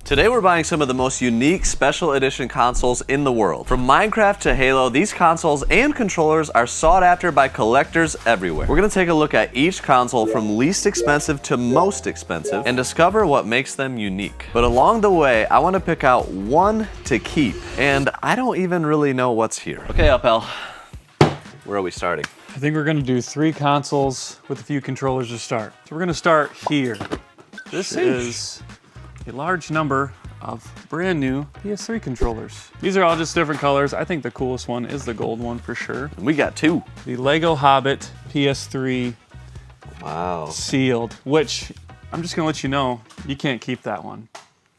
Today we're buying some of the most unique special edition consoles in the world. From Minecraft to Halo, these consoles and controllers are sought after by collectors everywhere. We're gonna take a look at each console from least expensive to most expensive and discover what makes them unique. But along the way, I wanna pick out one to keep, and I don't even really know what's here. Okay, Upel, where are we starting? I think we're gonna do 3 consoles with a few controllers to start. So we're gonna start here. This is a large number of brand new PS3 controllers. These are all just different colors. I think the coolest one is the gold one for sure. We got 2. The Lego Hobbit PS3 sealed, which I'm just gonna let you know, you can't keep that one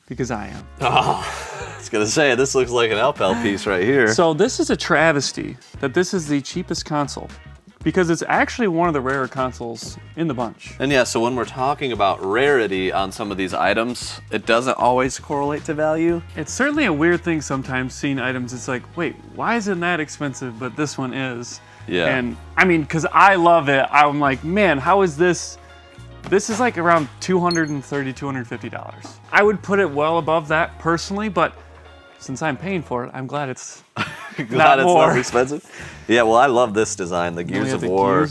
because I am. Oh, I was gonna say, this looks like an Upel piece right here. So this is a travesty that this is the cheapest console, because it's actually one of the rarer consoles in the bunch. And yeah, so when we're talking about rarity on some of these items, it doesn't always correlate to value. It's certainly a weird thing sometimes seeing items, it's like, wait, why isn't that expensive, but this one is? Yeah. And I mean, because I love it, I'm like, man, how is this? This is like around $230, $250. I would put it well above that personally, but since I'm paying for it, I'm glad it's Glad it's not expensive. Yeah, well, I love this design, the Gears of War.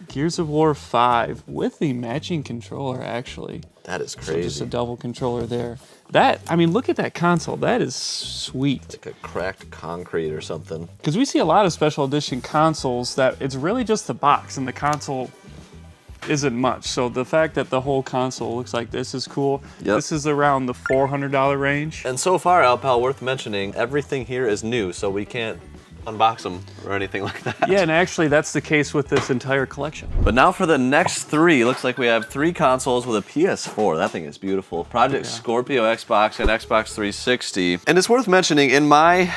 Gears of War 5 with the matching controller, actually. That is So crazy. just a double controller there. That, I mean, look at that console. That is sweet. Like a cracked concrete or something. Because we see a lot of special edition consoles that it's really just the box and the console isn't much. So the fact that the whole console looks like this is cool. Yep. This is around the $400 range. And so far, Alpal, worth mentioning, everything here is new, so we can't unbox them or anything like that. Yeah, and actually that's the case with this entire collection. But now for the next 3, looks like we have 3 consoles with a PS4. That thing is beautiful. Project Scorpio Xbox and Xbox 360. And it's worth mentioning, in my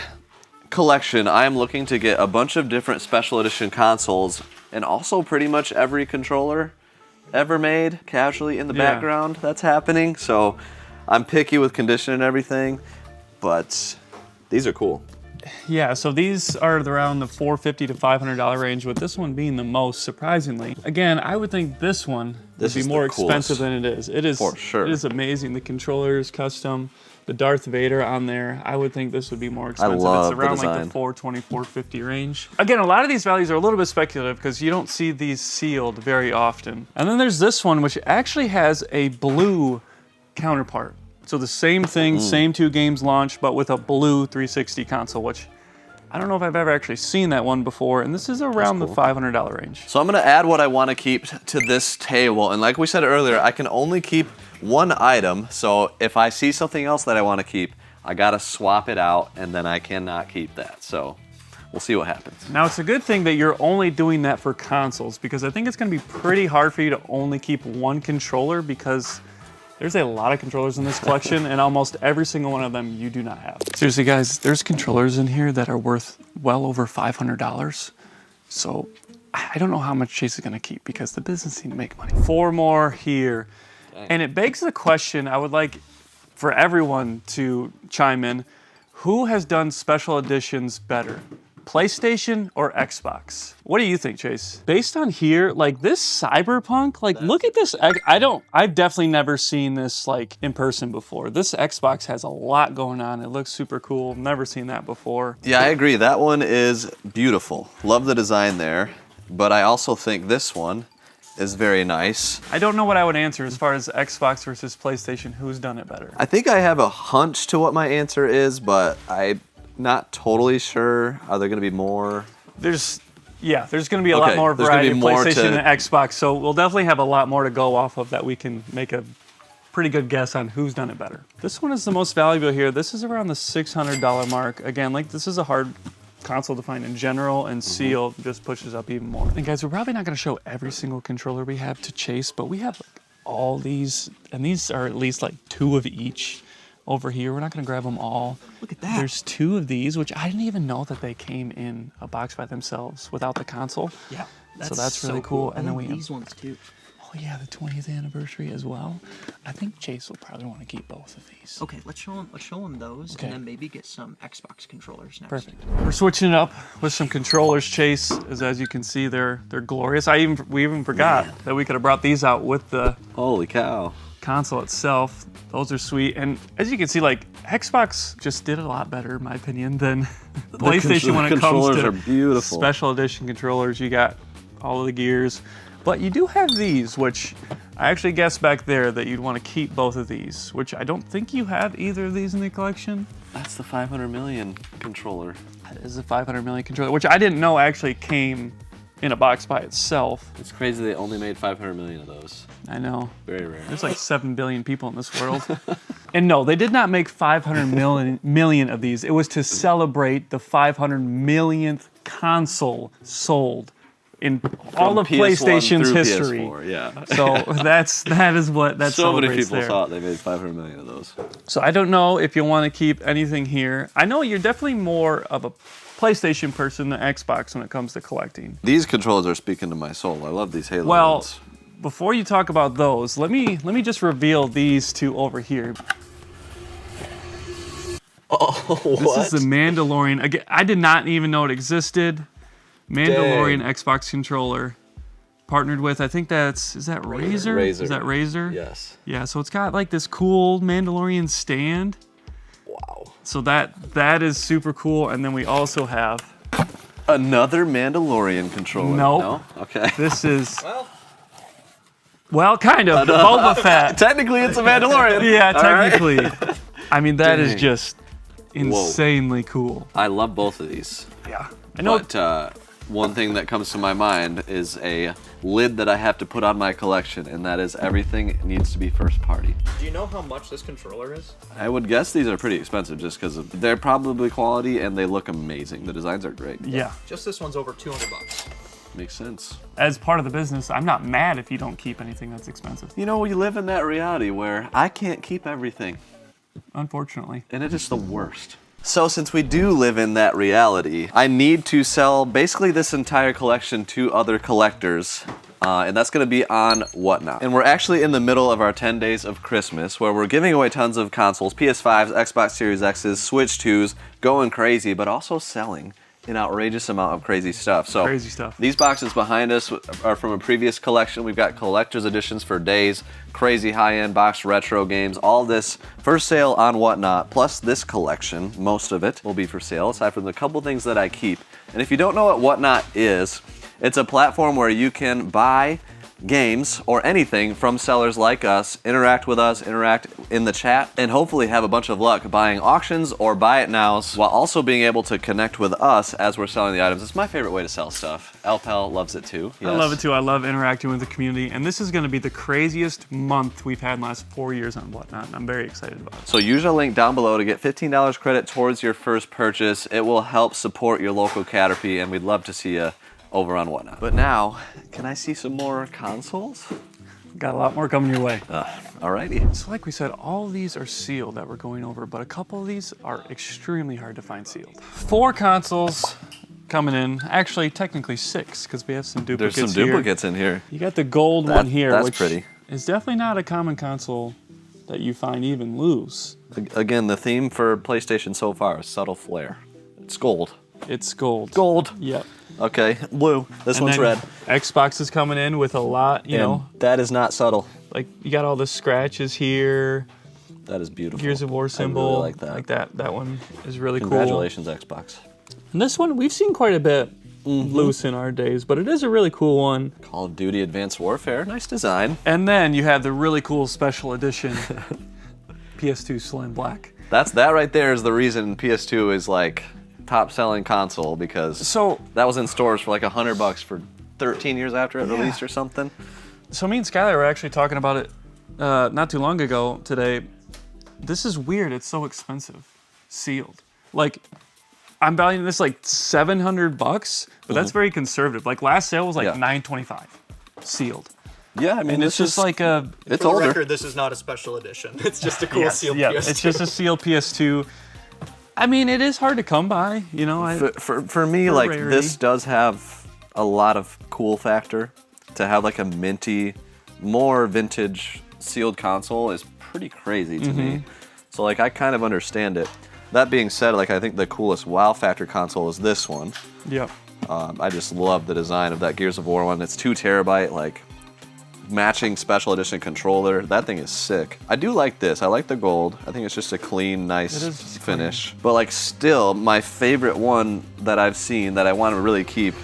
collection, I am looking to get a bunch of different special edition consoles and also pretty much every controller ever made casually in the background that's happening. So I'm picky with condition and everything, but these are cool. Yeah, so these are around the $450 to $500 range, with this one being the most, surprisingly. Again, I would think this one would be more expensive than it is. It is, for sure. It is amazing. The controller is custom. The Darth Vader on there, I would think this would be more expensive. It's around like the $420, $450 range. Again, a lot of these values are a little bit speculative because you don't see these sealed very often. And then there's this one, which actually has a blue counterpart. So the same thing, same 2 games launched, but with a blue 360 console, which I don't know if I've ever actually seen that one before, and this is around the $500 range. So I'm gonna add what I wanna keep to this table, and like we said earlier, I can only keep one item, so if I see something else that I wanna keep, I gotta swap it out, and then I cannot keep that, so we'll see what happens. Now, it's a good thing that you're only doing that for consoles, because I think it's gonna be pretty hard for you to only keep one controller, because there's a lot of controllers in this collection, and almost every single one of them you do not have. Seriously, guys, there's controllers in here that are worth well over $500. So I don't know how much Chase is gonna keep, because the business need to make money. 4 more here. Dang. And it begs the question, I would like for everyone to chime in, who has done special editions better? PlayStation or Xbox? What do you think, Chase? Based on here, like this Cyberpunk, like look at this. I've definitely never seen this like in person before. This Xbox has a lot going on. It looks super cool. Never seen that before. Yeah, I agree. That one is beautiful. Love the design there, but I also think this one is very nice. I don't know what I would answer as far as Xbox versus PlayStation. Who's done it better? I think I have a hunch to what my answer is, but I'm not totally sure. Are there gonna be more? There's gonna be a lot more variety of PlayStation and Xbox, so we'll definitely have a lot more to go off of that we can make a pretty good guess on who's done it better. This one is the most valuable here. This is around the $600 mark. Again, like this is a hard console to find in general, and sealed just pushes up even more. And guys, we're probably not gonna show every single controller we have to Chase, but we have like all these, and these are at least like 2 of each over here. We're not gonna grab them all. Look at that. There's 2 of these, which I didn't even know that they came in a box by themselves without the console. Yeah, so that's really cool. And then we have these ones too. Oh yeah, the 20th anniversary as well. I think Chase will probably want to keep both of these. Okay, let's show him those, and then maybe get some Xbox controllers next. Perfect. We're switching it up with some controllers, Chase. As you can see, they're glorious. We even forgot that we could have brought these out with the Holy cow. console itself. Those are sweet. And as you can see, like, Xbox just did a lot better, in my opinion, than PlayStation when it comes controllers to are beautiful. special edition controllers. You got all of the gears. But you do have these, which I actually guessed back there that you'd want to keep both of these, which I don't think you have either of these in the collection. That's the 500 million controller. That is a 500 million controller, which I didn't know actually came in a box by itself. It's crazy they only made 500 million of those. I know. Very rare. There's like 7 billion people in this world. And no, they did not make 500 million of these. It was to celebrate the 500 millionth console sold in all of PS1 PlayStation's through history. PS4, yeah. So that is what that So many celebrates people there. thought they made 500 million of those. So I don't know if you want to keep anything here. I know you're definitely more of a PlayStation person than Xbox when it comes to collecting. These controllers are speaking to my soul. I love these Halo Well, ones. before you talk about those, let me just reveal these two over here. Oh, This is the Mandalorian. Again, I did not even know it existed. Mandalorian Xbox controller. Partnered with, I think is that Razer? Razer. Is that Razer? Yes. Yeah, so it's got like this cool Mandalorian stand. Wow. So that is super cool. And then we also have, Another Mandalorian controller. Nope. No? Okay. this is, well, kind of, Boba Fett. Technically, it's a Mandalorian. Yeah, All right. technically. I mean, that is Dang. just insanely cool. I love both of these. Yeah. I know. But one thing that comes to my mind is a lid that I have to put on my collection, and that is everything needs to be first party. Do you know how much this controller is? I would guess these are pretty expensive just because they're probably quality and they look amazing. The designs are great. Yeah. Just this one's over 200 bucks. Makes sense. As part of the business, I'm not mad if you don't keep anything that's expensive. You know, we live in that reality where I can't keep everything, Unfortunately. and it is the worst. So since we do live in that reality, I need to sell basically this entire collection to other collectors. And that's going to be on Whatnot. And we're actually in the middle of our 10 days of Christmas where we're giving away tons of consoles, PS5s, Xbox Series X's, Switch 2s, going crazy, but also selling an outrageous amount of crazy stuff. So Crazy stuff. These boxes behind us are from a previous collection. We've got collector's editions for days, crazy high-end box retro games, all this for sale on Whatnot, plus this collection, most of it will be for sale, aside from the couple things that I keep. And if you don't know what Whatnot is, it's a platform where you can buy games or anything from sellers like us, interact with us, interact in the chat, and hopefully have a bunch of luck buying auctions or buy it nows while also being able to connect with us as we're selling the items. It's my favorite way to sell stuff. Alpel loves it too. I love it too. I love interacting with the community. And this is going to be the craziest month we've had in the last 4 years on Whatnot. And I'm very excited about it. So use our link down below to get $15 credit towards your first purchase. It will help support your local Caterpie, and we'd love to see you over on Whatnot. But now, can I see some more consoles? Got a lot more coming your way. Alrighty. So like we said, all of these are sealed that we're going over, but a couple of these are extremely hard to find sealed. 4 consoles coming in. Actually, technically 6, because we have some duplicates There's some here. duplicates in here. You got the gold one here, that's which pretty. is definitely not a common console that you find even loose. Again, the theme for PlayStation so far is subtle flair. It's gold. It's gold. Gold. Yep. Okay, blue. This And one's then red. Xbox is coming in with a lot, you know, And that is not subtle. like you got all the scratches here, That is beautiful. Gears of War symbol. I really like that. That one is really Congratulations, Xbox. cool. And this one we've seen quite a bit loose in our days, but it is a really cool one. Call of Duty Advanced Warfare. Nice design. And then you have the really cool special edition PS2 Slim Black. That right there is the reason PS2 is like top selling console, because So that was in stores for like $100 for 13 years after it released or something. So me and Skylar were actually talking about it not too long ago today. This is weird. It's so expensive, sealed. Like, I'm valuing this like $700, but that's very conservative. Like last sale was like Yeah. $925, sealed. Yeah, I mean, And it's just like a it's For the older. record, this is not a special edition. It's just a cool yes, sealed yeah, PS2. it's just a sealed PS2. I mean, it is hard to come by, you know. For me, For like rarity. this does have a lot of cool factor. To have like a minty, more vintage sealed console is pretty crazy to me. So like I kind of understand it. That being said, like I think the coolest wow factor console is this one. Yep. I just love the design of that Gears of War one. It's 2 terabyte, like matching special edition controller. That thing is sick. I do like this. I like the gold. I think it's just a clean, nice It is just finish. But like still, my favorite one that I've seen that I want to really keep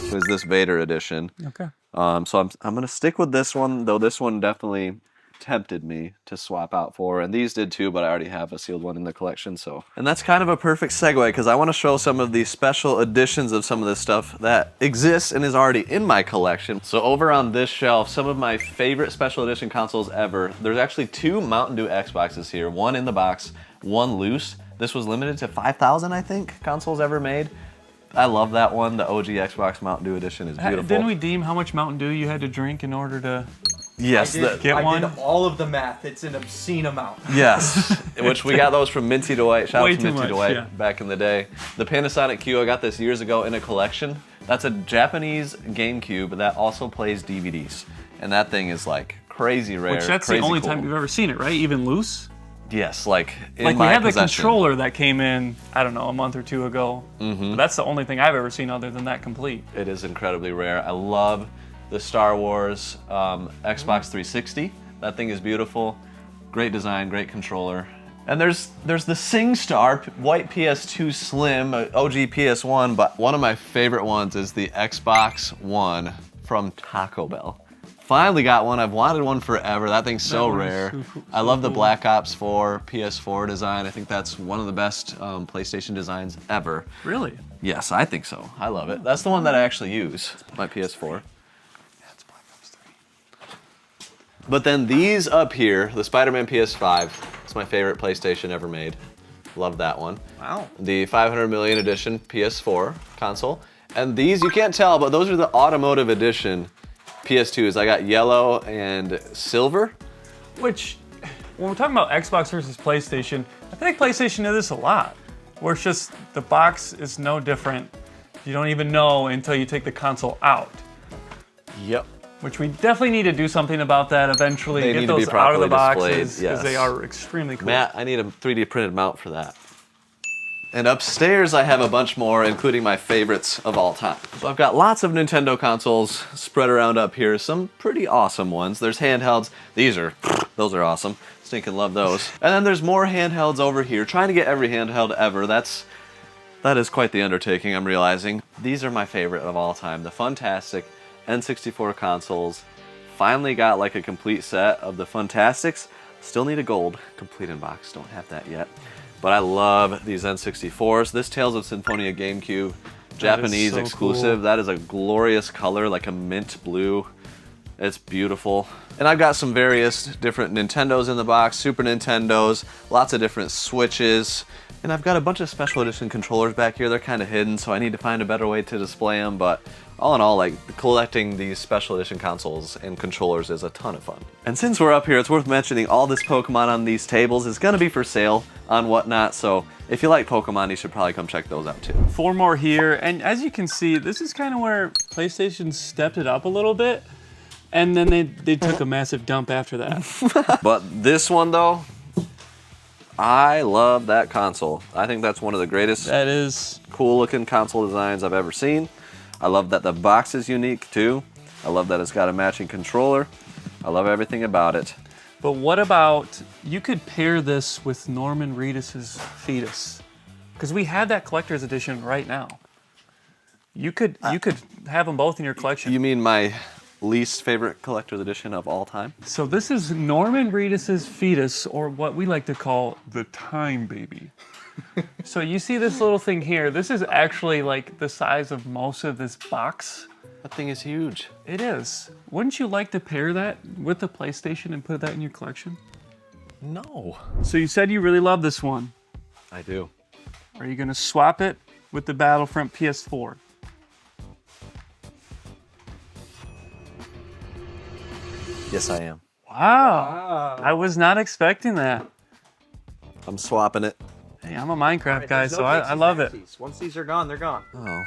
is this Vader edition. Okay. So I'm gonna stick with this one, though this one definitely tempted me to swap out for, and these did too, but I already have a sealed one in the collection, so. And that's kind of a perfect segue, because I want to show some of the special editions of some of this stuff that exists and is already in my collection. So over on this shelf, some of my favorite special edition consoles ever. There's actually 2 Mountain Dew Xboxes here, one in the box, one loose. This was limited to 5,000, I think, consoles ever made. I love that one. The OG Xbox Mountain Dew edition is beautiful. Didn't we deem how much Mountain Dew you had to drink in order to Yes. get I one? did all of the math. It's an obscene amount. Yes, which we got those from Minty Dwight. Shout Way out to too Minty much, Dwight yeah. back in the day. The Panasonic Q, I got this years ago in a collection. That's a Japanese GameCube that also plays DVDs. And that thing is like crazy rare, Which that's crazy the only cool. time you've ever seen it, right? Even loose? Yes, like in Like we my had the possession. controller that came in, I don't know, a month or 2 ago. But that's the only thing I've ever seen other than that complete. It is incredibly rare. I love the Star Wars Xbox 360. That thing is beautiful. Great design, great controller. And there's the SingStar white PS2 Slim, OG PS1, but one of my favorite ones is the Xbox One from Taco Bell. Finally got one. I've wanted one forever. That thing's so one is rare. so I love the cool. Black Ops 4 PS4 design. I think that's one of the best PlayStation designs ever. Really? Yes, I think so. I love it. That's the one that I actually use, my PS4. That's Black Ops 3. But then these up here, the Spider-Man PS5, it's my favorite PlayStation ever made. Love that one. Wow. The 500 million edition PS4 console. And these, you can't tell, but those are the automotive edition PS2s. I got yellow and silver. Which, when we're talking about Xbox versus PlayStation, I feel like PlayStation did this a lot. Where it's just, the box is no different. You don't even know until you take the console out. Yep. Which we definitely need to do something about that eventually. They Get need to be those out of the properly boxes, displayed, because they yes. are extremely cool. Matt, I need a 3D printed mount for that. And upstairs I have a bunch more, including my favorites of all time. So I've got lots of Nintendo consoles spread around up here. Some pretty awesome ones. There's handhelds. Those are awesome. Stinking love those. And then there's more handhelds over here. Trying to get every handheld ever. That is quite the undertaking, I'm realizing. These are my favorite of all time. The Funtastic N64 consoles. Finally got like a complete set of the Funtastics. Still need a gold complete in box. Don't have that yet. But I love these N64s. This Tales of Symphonia GameCube, Japanese so exclusive. cool. That is a glorious color, like a mint blue. It's beautiful. And I've got some various different Nintendos in the box, Super Nintendos, lots of different Switches. And I've got a bunch of special edition controllers back here. They're kind of hidden, so I need to find a better way to display them. But all in all, like collecting these special edition consoles and controllers is a ton of fun. And since we're up here, it's worth mentioning all this Pokemon on these tables is gonna be for sale on Whatnot. So if you like Pokemon, you should probably come check those out too. 4 more here, and as you can see, this is kind of where PlayStation stepped it up a little bit, and then they took a massive dump after that. But this one though, I love that console. I think that's one of the greatest That is, cool looking console designs I've ever seen. I love that the box is unique too. I love that it's got a matching controller. I love everything about it. but what about, you could pair this with Norman Reedus's Fetus, because we have that collector's edition right now. You could have them both in your collection. You mean my least favorite collector's edition of all time? So this is Norman Reedus's Fetus, or what we like to call the Time Baby. So you see this little thing here. This is actually like the size of most of this box. That thing is huge. It is. Wouldn't you like to pair that with the PlayStation and put that in your collection? No. So you said you really love this one. I do. Are you gonna swap it with the Battlefront PS4? Yes, I am. Wow. I was not expecting that. I'm swapping it. Hey, I'm a Minecraft guy, so I love it. Once these are gone, they're gone. Oh.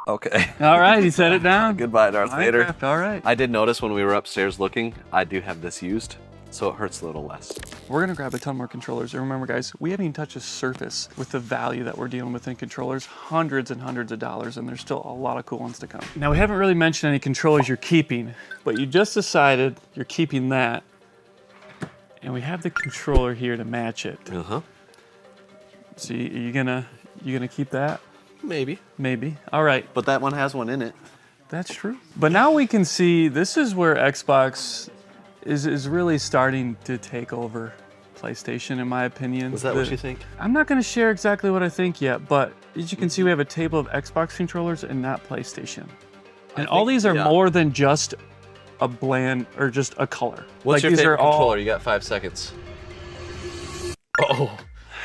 Okay. All right, he set it down. Goodbye, Darth Vader. Minecraft, all right. I did notice when we were upstairs looking, I do have this used. so it hurts a little less. We're gonna grab a ton more controllers. And remember guys, we haven't even touched the surface with the value that we're dealing with in controllers, hundreds and hundreds of dollars, and there's still a lot of cool ones to come. Now we haven't really mentioned any controllers you're keeping, but you just decided you're keeping that. And we have the controller here to match it. Uh-huh. So you gonna keep that? Maybe. Maybe. All right. But that one has one in it. That's true. But now we can see this is where Xbox is really starting to take over PlayStation, in my opinion. Is that what you think? I'm not going to share exactly what I think yet, but as you can see, we have a table of Xbox controllers and not PlayStation. And all these are more than just a bland or just a color. What's your these favorite are all, controller? You got 5 seconds. Oh,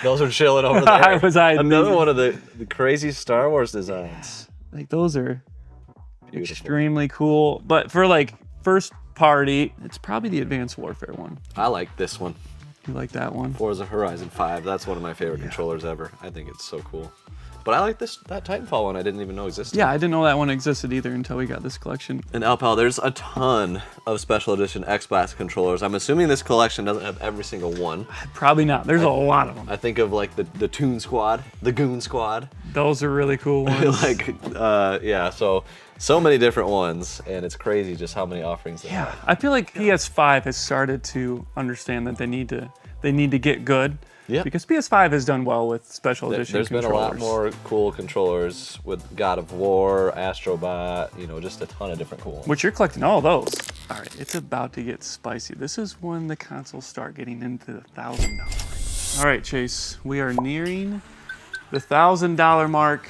those are chilling over there. Another one of the crazy Star Wars designs. Like those are Beautiful. extremely cool. But for like first party, it's probably the Advanced Warfare one. I like this one. You like that one? Forza Horizon 5. That's one of my favorite controllers ever. I think it's so cool. But I like that Titanfall one I didn't even know existed. Yeah, I didn't know that one existed either until we got this collection. And Alpal, there's a ton of special edition Xbox controllers. I'm assuming this collection doesn't have every single one. Probably not. There's a lot of them. I think of like the Toon Squad, the Goon Squad. Those are really cool ones. Yeah, so many different ones, and it's crazy just how many offerings they have. I feel like PS5 has started to understand that they need to get good. Yeah. Because PS5 has done well with special edition There's controllers. been a lot more cool controllers with God of War, Astrobot, just a ton of different cool ones. Which you're collecting all those. All right, it's about to get spicy. This is when the consoles start getting into the $1,000. All right, Chase, we are nearing the $1,000 mark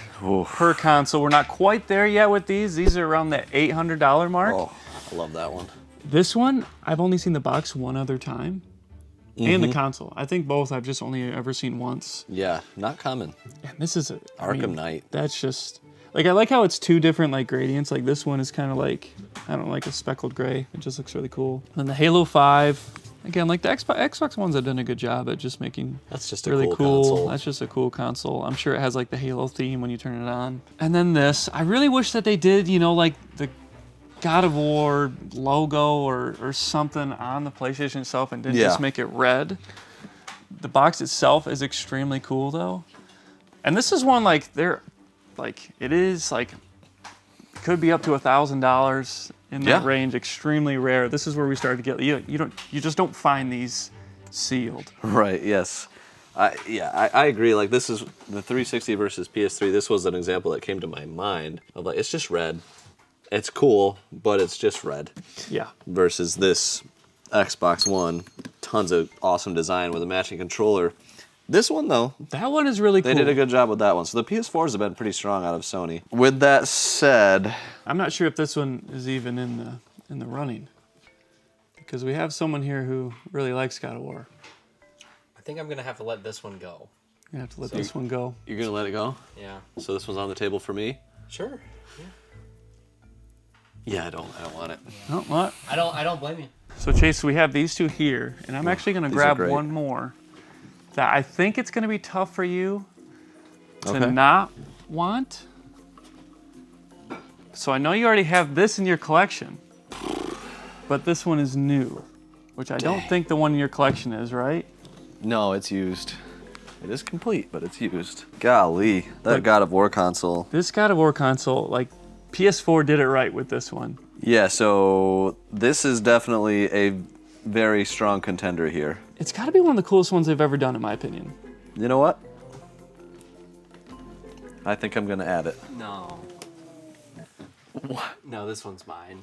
per console. We're not quite there yet with these. These are around the $800 mark. Oh, I love that one. This one, I've only seen the box one other time. And the console. I think both I've just only ever seen once. Yeah, not common. And this is Arkham Knight. That's just like I like how it's two different like gradients. Like this one is kind of like I don't know, like a speckled gray. It just looks really cool. And the Halo 5, again, like the Xbox ones have done a good job at just making that's just a really cool console. That's just a cool console. I'm sure it has like the Halo theme when you turn it on. And then this, I really wish that they did, like the God of War logo or something on the PlayStation itself and didn't just make it red. The box itself is extremely cool though. And this is one it is could be up to $1,000 in that range, extremely rare. This is where we started to get, you just don't find these sealed. Right, yes. I agree. Like this is the 360 versus PS3. This was an example that came to my mind of it's just red. It's cool, but it's just red. Yeah. Versus this Xbox One, tons of awesome design with a matching controller. This one though, that one is really cool. They did a good job with that one. So the PS4s have been pretty strong out of Sony. With that said, I'm not sure if this one is even in the running, because we have someone here who really likes God of War. I think I'm gonna have to let this one go. You have to let this one go. You're gonna let it go? Yeah. So this one's on the table for me? Sure. Yeah, I don't want it. Oh, what? I don't blame you. So Chase, we have these two here, and I'm actually gonna grab one more that I think it's gonna be tough for you to not want. So I know you already have this in your collection, but this one is new, which I don't think the one in your collection is, right? No, it's used. It is complete, but it's used. Golly, that God of War console. This God of War console, PS4 did it right with this one. Yeah, so this is definitely a very strong contender here. It's got to be one of the coolest ones they've ever done, in my opinion. You know what? I think I'm gonna add it. No. What? No, this one's mine.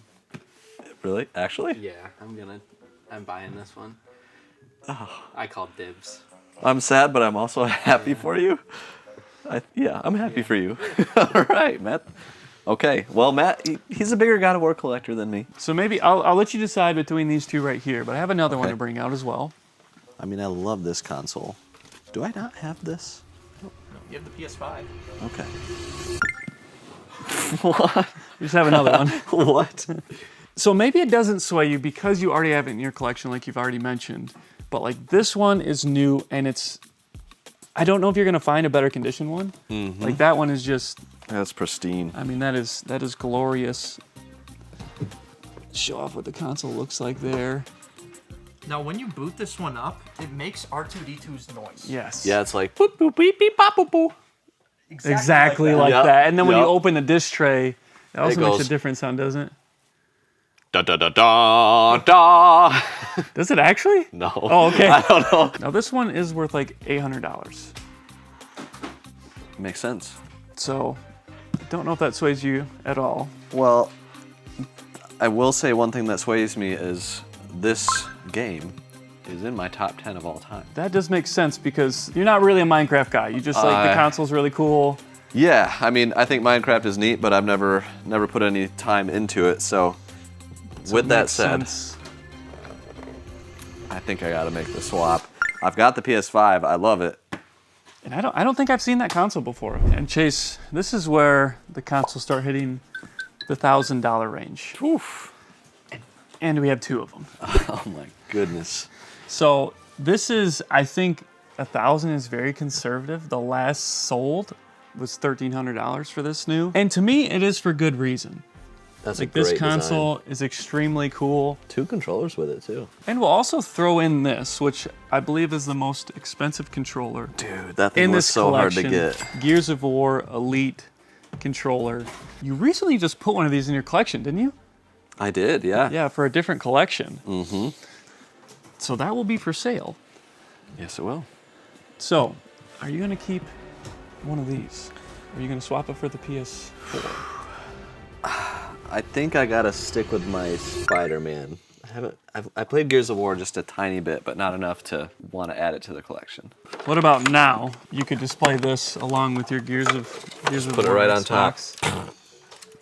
Really? Actually? Yeah, I'm buying this one. Oh. I called dibs. I'm sad, but I'm also happy for you. I'm happy for you. All right, Matt. Okay, well, Matt, he's a bigger God of War collector than me. So maybe I'll let you decide between these two right here, but I have another one to bring out as well. I mean, I love this console. Do I not have this? No, you have the PS5. Okay. What? You just have another one. What? So maybe it doesn't sway you because you already have it in your collection, like you've already mentioned. But this one is new, and I don't know if you're gonna find a better condition one. Mm-hmm. Like that one is just. That's pristine. I mean, that is glorious. Show off what the console looks like there. Now, when you boot this one up, it makes R2-D2's noise. Yes. Yeah, it's like boop boop beep beep pop boop boop. Exactly like Yep, that. And then when you yep. open the disc tray, it also makes goes- a different sound, doesn't it? Da da da da da. Does it actually? No. Oh, okay. I don't know. Now this one is worth like $800. Makes sense. So, don't know if that sways you at all. Well, I will say one thing that sways me is this game is in my top 10 of all time. That does make sense because you're not really a Minecraft guy. You just like the console's really cool. Yeah, I mean, I think Minecraft is neat, but I've never put any time into it. So with it that makes said, sense. I think I got to make the swap. I've got the PS5. I love it. And I don't think I've seen that console before. And Chase, this is where the consoles start hitting the $1,000 range. Oof. And we have two of them. Oh my goodness. So this is, I think, 1,000 is very conservative. The last sold was $1,300 for this new. And to me, it is for good reason. That's Like a great this console is extremely cool. 2 controllers with it too. And we'll also throw in this, which I believe is the most expensive controller Dude, that thing in was this so hard collection. to get. Gears of War Elite controller. You recently just put one of these in your collection, didn't you? I did, yeah. Yeah, for a different collection. Mm-hmm. So that will be for sale. Yes, it will. So, are you gonna keep one of these? Are you gonna swap it for the PS4? I think I gotta stick with my Spider-Man. I played Gears of War just a tiny bit, but not enough to want to add it to the collection. What about now? You could display this along with your Gears of Put it War right on top. Xbox.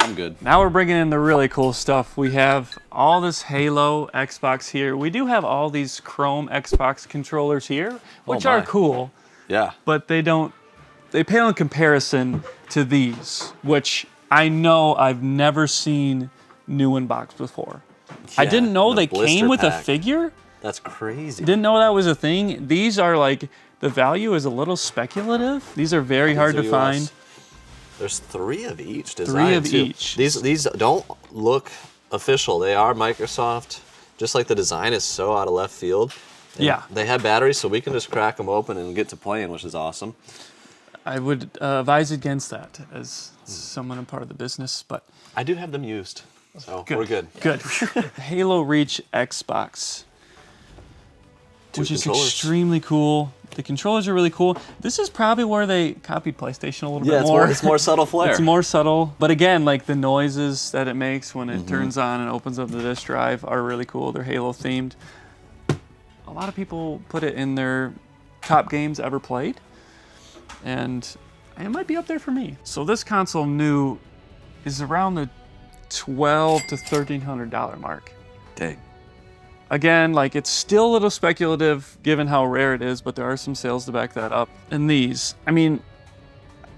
I'm good. Now we're bringing in the really cool stuff. We have all this Halo Xbox here. We do have all these Chrome Xbox controllers here, which Oh are my. cool, Yeah. but they pale in comparison to these, which I know I've never seen new in box before. I Yeah, didn't know the they blister came with a pack. figure. That's crazy. Didn't know that was a thing. These are like, the value is a little speculative. These are very hard to These are find. US. There's 3 of each design. 3 of too. each. These don't look official. They are Microsoft. Just like the design is so out of left field. And Yeah. They have batteries, so we can just crack them open and get to playing, which is awesome. I would advise against that as someone a part of the business, but I do have them used, so we're good. Good. Halo Reach Xbox, which is controllers. extremely cool. The controllers are really cool. This is probably where they copied PlayStation a little Yeah, bit more. it's more subtle flair. It's more subtle, but again, like the noises that it makes when it turns on and opens up the disk drive are really cool. They're Halo themed. A lot of people put it in their top games ever played, and it might be up there for me. So this console new is around the $1,200 to $1,300 mark. Dang. Again, like it's still a little speculative given how rare it is, but there are some sales to back that up. And these, I mean,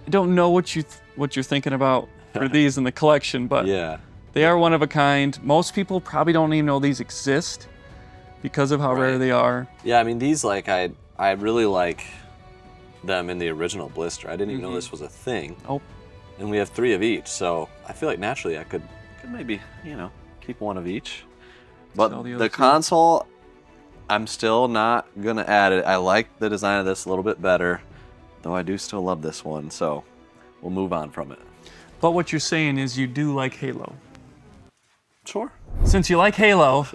I don't know what you're thinking about for these in the collection, but Yeah. they are one of a kind. Most people probably don't even know these exist because of how rare Right. they are. Yeah, I mean, these, like, I really like them in the original blister. I didn't even know this was a thing. Oh, And we have 3 of each, so I feel like naturally I could maybe, keep one of each. But Sell the the other 2. console, I'm still not gonna add it. I like the design of this a little bit better, though I do still love this one, so we'll move on from it. but what you're saying is you do like Halo. Sure. Since you like Halo,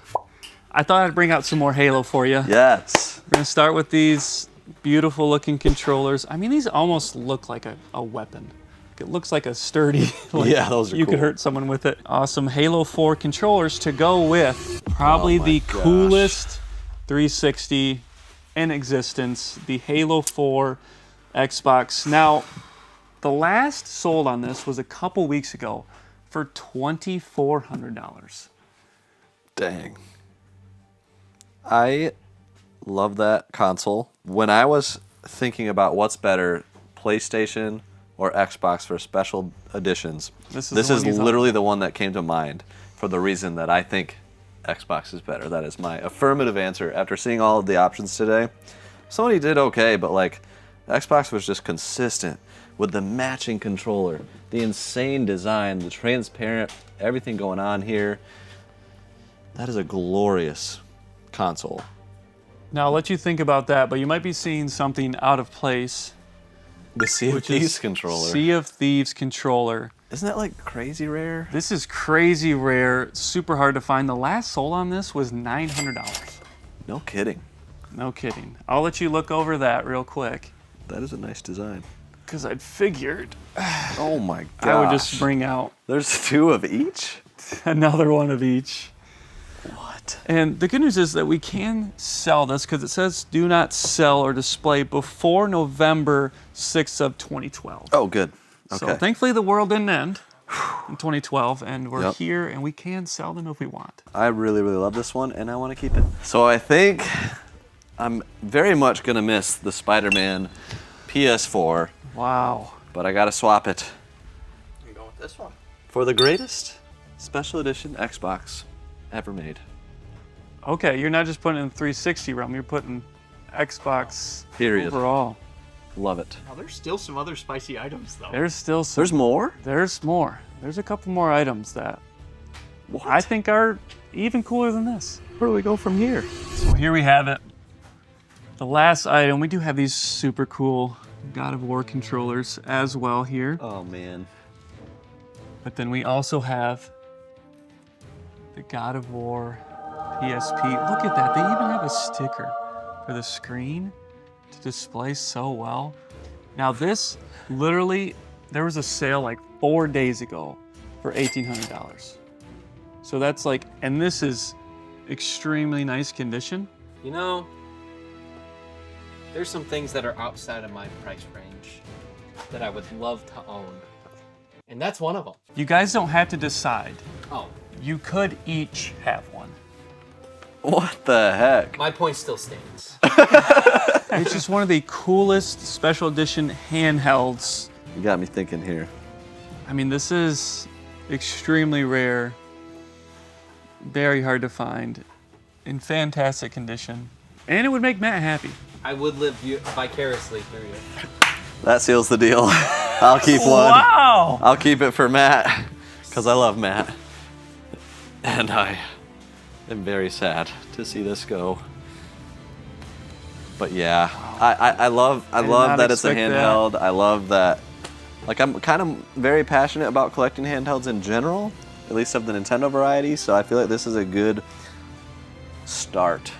I thought I'd bring out some more Halo for you. Yes. We're gonna start with these beautiful looking controllers. I mean, these almost look like a weapon. It looks like a sturdy, like Yeah, those are you could cool. hurt someone with it. Awesome Halo 4 controllers to go with probably Oh my the gosh. coolest 360 in existence, the Halo 4 Xbox. Now, the last sold on this was a couple weeks ago for $2,400. Dang. I love that console. When I was thinking about what's better, PlayStation or Xbox for special editions, This is this the is one you thought- literally the one that came to mind for the reason that I think Xbox is better. That is my affirmative answer after seeing all of the options today. Sony did okay, but like Xbox was just consistent with the matching controller, the insane design, the transparent, everything going on here. That is a glorious console. Now I'll let you think about that, but you might be seeing something out of place. The Sea of Which Thieves is controller. Sea of Thieves controller. Isn't that like crazy rare? This is crazy rare, super hard to find. The last sold on this was $900. No kidding. No kidding. I'll let you look over that real quick, That is a nice design. because I'd figured Oh my gosh. I would just bring out There's 2 of each? another one of each. What? And the good news is that we can sell this because it says do not sell or display before November 6th of 2012. Oh, good. Okay. So thankfully the world didn't end in 2012 and we're Yep. here and we can sell them if we want. I really, really love this one, and I want to keep it. So I think I'm very much going to miss the Spider-Man PS4, Wow. but I got to swap it I'm going with this one. for the greatest special edition Xbox ever made. Okay, you're not just putting it in 360 realm, you're putting Xbox Period. overall. Love it. Now there's still some other spicy items though. There's still some, There's more? there's more. There's a couple more items that What? I think are even cooler than this. Where do we go from here? So here we have it. The last item, we do have these super cool God of War controllers as well here. Oh, man. But then we also have the God of War PSP. Look at that, they even have a sticker for the screen to display so well. Now this, literally, there was a sale like 4 days ago for $1,800. So that's like, and this is extremely nice condition. You know, there's some things that are outside of my price range that I would love to own. And that's one of them. You guys don't have to decide. Oh, You could each have one. What the heck? my point still stands. It's just one of the coolest special edition handhelds. You got me thinking here. I mean, this is extremely rare, very hard to find, in fantastic condition, and it would make Matt happy. I would live vicariously through you. That seals the deal. I'll keep one. Wow! I'll keep it for Matt, because I love Matt. And I am very sad to see this go. But yeah, I love did that not it's a expect that. handheld. I love that. Like, I'm kind of very passionate about collecting handhelds in general, at least of the Nintendo variety, so I feel like this is a good start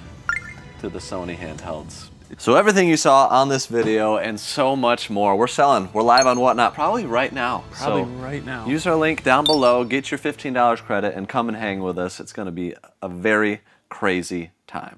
to the Sony handhelds. So everything you saw on this video and so much more, we're selling. We're live on Whatnot, probably right now. Probably So right now. use our link down below, get your $15 credit, and come and hang with us. It's going to be a very crazy time.